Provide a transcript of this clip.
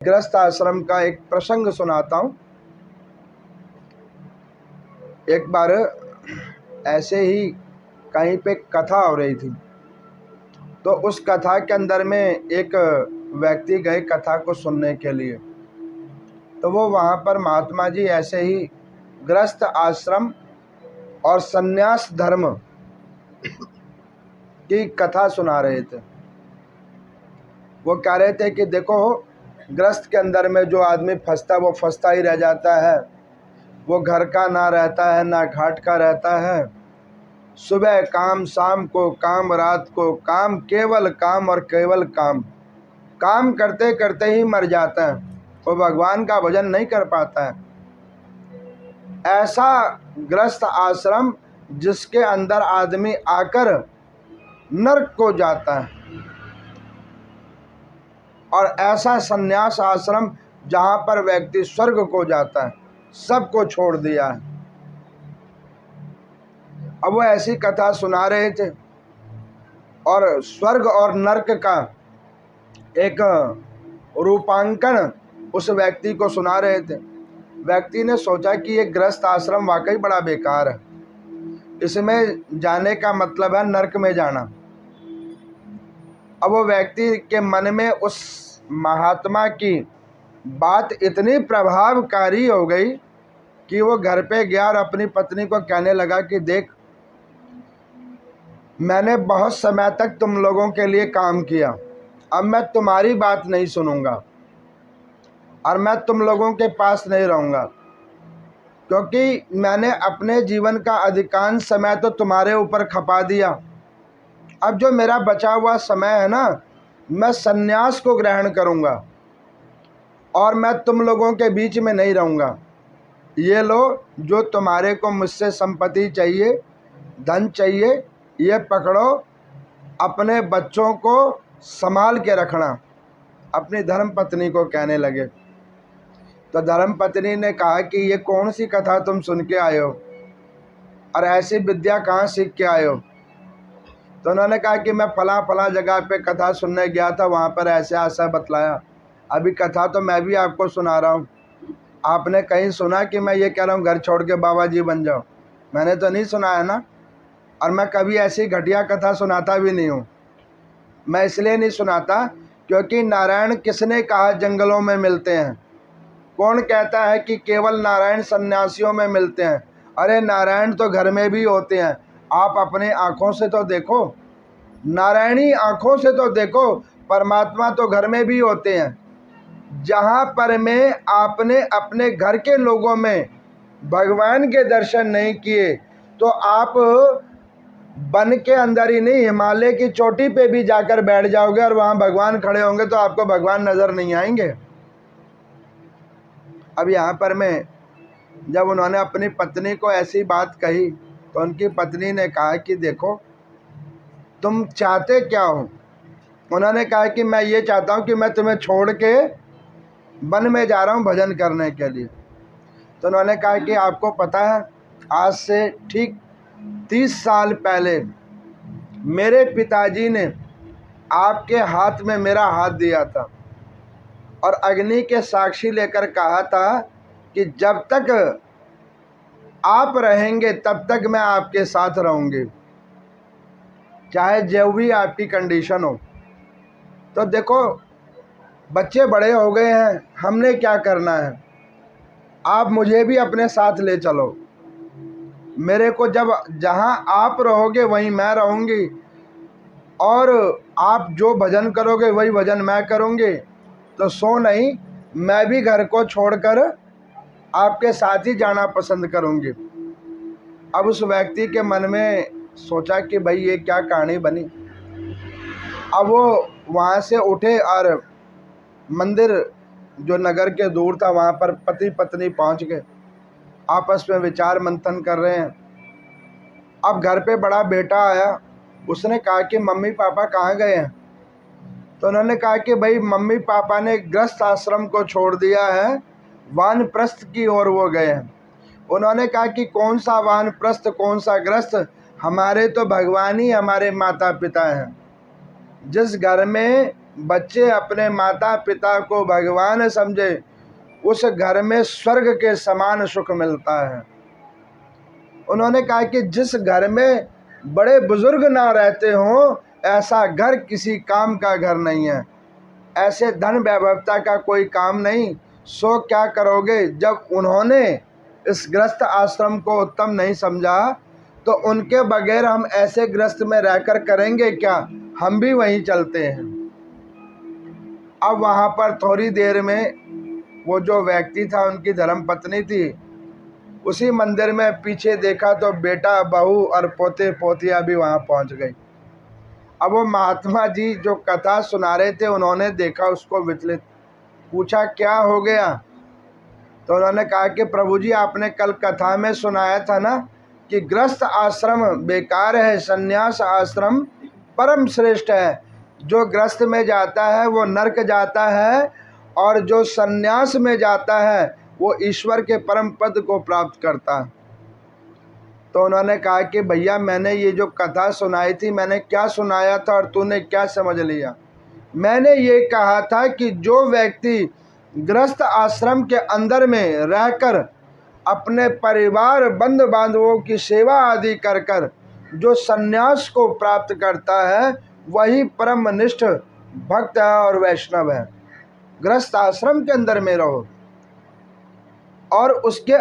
गृहस्थ आश्रम का एक प्रसंग सुनाता हूँ। एक बार ऐसे ही कहीं पे कथा हो रही थी, तो उस कथा के अंदर में एक व्यक्ति गए कथा को सुनने के लिए। तो वो वहाँ पर महात्मा जी ऐसे ही गृहस्थ आश्रम और संन्यास धर्म की कथा सुना रहे थे। वो कह रहे थे कि देखो, गृहस्थ के अंदर में जो आदमी फंसता है वो फंसता ही रह जाता है। वो घर का ना रहता है ना घाट का रहता है। सुबह काम, शाम को काम, रात को काम, केवल काम और केवल काम। काम करते करते ही मर जाता है। वो भगवान का भजन नहीं कर पाता है। ऐसा गृहस्थ आश्रम जिसके अंदर आदमी आकर नरक को जाता है, और ऐसा संन्यास आश्रम जहाँ पर व्यक्ति स्वर्ग को जाता है। सबको छोड़ दिया है। अब वो ऐसी कथा सुना रहे थे और स्वर्ग और नरक का एक रूपांकन उस व्यक्ति को सुना रहे थे। व्यक्ति ने सोचा कि ये गृहस्थ आश्रम वाकई बड़ा बेकार है, इसमें जाने का मतलब है नरक में जाना। अब वो व्यक्ति के मन में उस महात्मा की बात इतनी प्रभावकारी हो गई कि वो घर पे गया और अपनी पत्नी को कहने लगा कि देख, मैंने बहुत समय तक तुम लोगों के लिए काम किया, अब मैं तुम्हारी बात नहीं सुनूंगा और मैं तुम लोगों के पास नहीं रहूँगा, क्योंकि मैंने अपने जीवन का अधिकांश समय तो तुम्हारे ऊपर खपा दिया। अब जो मेरा बचा हुआ समय है ना, मैं संन्यास को ग्रहण करूँगा और मैं तुम लोगों के बीच में नहीं रहूँगा। ये लो, जो तुम्हारे को मुझसे संपत्ति चाहिए, धन चाहिए, ये पकड़ो, अपने बच्चों को संभाल के रखना। अपनी धर्म पत्नी को कहने लगे। तो धर्म पत्नी ने कहा कि ये कौन सी कथा तुम सुन के आए हो और ऐसी विद्या कहाँ सीख के आए हो? तो उन्होंने कहा कि मैं फला जगह पे कथा सुनने गया था, वहाँ पर ऐसे ऐसा बतलाया। अभी कथा तो मैं भी आपको सुना रहा हूँ। आपने कहीं सुना कि मैं ये कह रहा हूँ घर छोड़ के बाबा जी बन जाओ? मैंने तो नहीं सुना है ना। और मैं कभी ऐसी घटिया कथा सुनाता भी नहीं हूँ। मैं इसलिए नहीं सुनाता क्योंकि नारायण किसने कहा जंगलों में मिलते हैं? कौन कहता है कि केवल नारायण सन्यासियों में मिलते हैं? अरे नारायण तो घर में भी होते हैं। आप अपने आँखों से तो देखो, नारायणी आँखों से तो देखो, परमात्मा तो घर में भी होते हैं। जहाँ पर में आपने अपने घर के लोगों में भगवान के दर्शन नहीं किए, तो आप वन के अंदर ही नहीं, हिमालय की चोटी पे भी जाकर बैठ जाओगे और वहाँ भगवान खड़े होंगे तो आपको भगवान नजर नहीं आएंगे। अब यहाँ पर में जब उन्होंने अपनी पत्नी को ऐसी बात कही तो उनकी पत्नी ने कहा कि देखो, तुम चाहते क्या हो? उन्होंने कहा कि मैं ये चाहता हूँ कि मैं तुम्हें छोड़ के वन में जा रहा हूँ भजन करने के लिए। तो उन्होंने कहा कि आपको पता है, आज से ठीक 30 साल पहले मेरे पिताजी ने आपके हाथ में मेरा हाथ दिया था और अग्नि के साक्षी लेकर कहा था कि जब तक आप रहेंगे तब तक मैं आपके साथ रहूँगी, चाहे जो भी आपकी कंडीशन हो। तो देखो, बच्चे बड़े हो गए हैं, हमने क्या करना है? आप मुझे भी अपने साथ ले चलो। मेरे को जब जहाँ आप रहोगे वहीं मैं रहूँगी, और आप जो भजन करोगे वही भजन मैं करूँगी। तो सो नहीं, मैं भी घर को छोड़कर आपके साथ ही जाना पसंद करूँगी। अब उस व्यक्ति के मन में सोचा कि भाई ये क्या कहानी बनी। अब वो वहाँ से उठे और मंदिर जो नगर के दूर था वहाँ पर पति पत्नी पहुँच गए। आपस में विचार मंथन कर रहे हैं। अब घर पे बड़ा बेटा आया। उसने कहा कि मम्मी पापा कहाँ गए हैं? तो उन्होंने कहा कि भाई मम्मी पापा ने गृहस्थ आश्रम को छोड़ दिया है, वानप्रस्थ की ओर वो गए हैं। उन्होंने कहा कि कौन सा वानप्रस्थ, कौन सा गृहस्थ? हमारे तो भगवान ही हमारे माता पिता हैं। जिस घर में बच्चे अपने माता पिता को भगवान समझे, उस घर में स्वर्ग के समान सुख मिलता है। उन्होंने कहा कि जिस घर में बड़े बुजुर्ग ना रहते हों, ऐसा घर किसी काम का घर नहीं है, ऐसे धन वैभवता का कोई काम नहीं। सो क्या करोगे? जब उन्होंने इस गृहस्थ आश्रम को उत्तम नहीं समझा, तो उनके बगैर हम ऐसे गृहस्थ में रहकर करेंगे क्या? हम भी वहीं चलते हैं। अब वहाँ पर थोड़ी देर में वो जो व्यक्ति था, उनकी धर्म पत्नी थी, उसी मंदिर में पीछे देखा तो बेटा, बहू और पोते पोतिया भी वहाँ पहुँच गई। अब वो महात्मा जी जो कथा सुना रहे थे, उन्होंने देखा उसको विचलित, पूछा क्या हो गया? तो उन्होंने कहा कि प्रभु जी, आपने कल कथा में सुनाया था ना कि गृहस्थ आश्रम बेकार है, संन्यास आश्रम परम श्रेष्ठ है। जो गृहस्थ में जाता है वो नरक जाता है, और जो संन्यास में जाता है वो ईश्वर के परम पद को प्राप्त करता है। तो उन्होंने कहा कि भैया, मैंने ये जो कथा सुनाई थी, मैंने क्या सुनाया था और तूने क्या समझ लिया? मैंने ये कहा था कि जो व्यक्ति गृहस्थ आश्रम के अंदर में रहकर अपने परिवार बंधु बांधवों की सेवा आदि कर कर जो संन्यास को प्राप्त करता है, वही परम निष्ठ भक्त है और वैष्णव है। गृहस्थ आश्रम के अंदर में रहो और उसके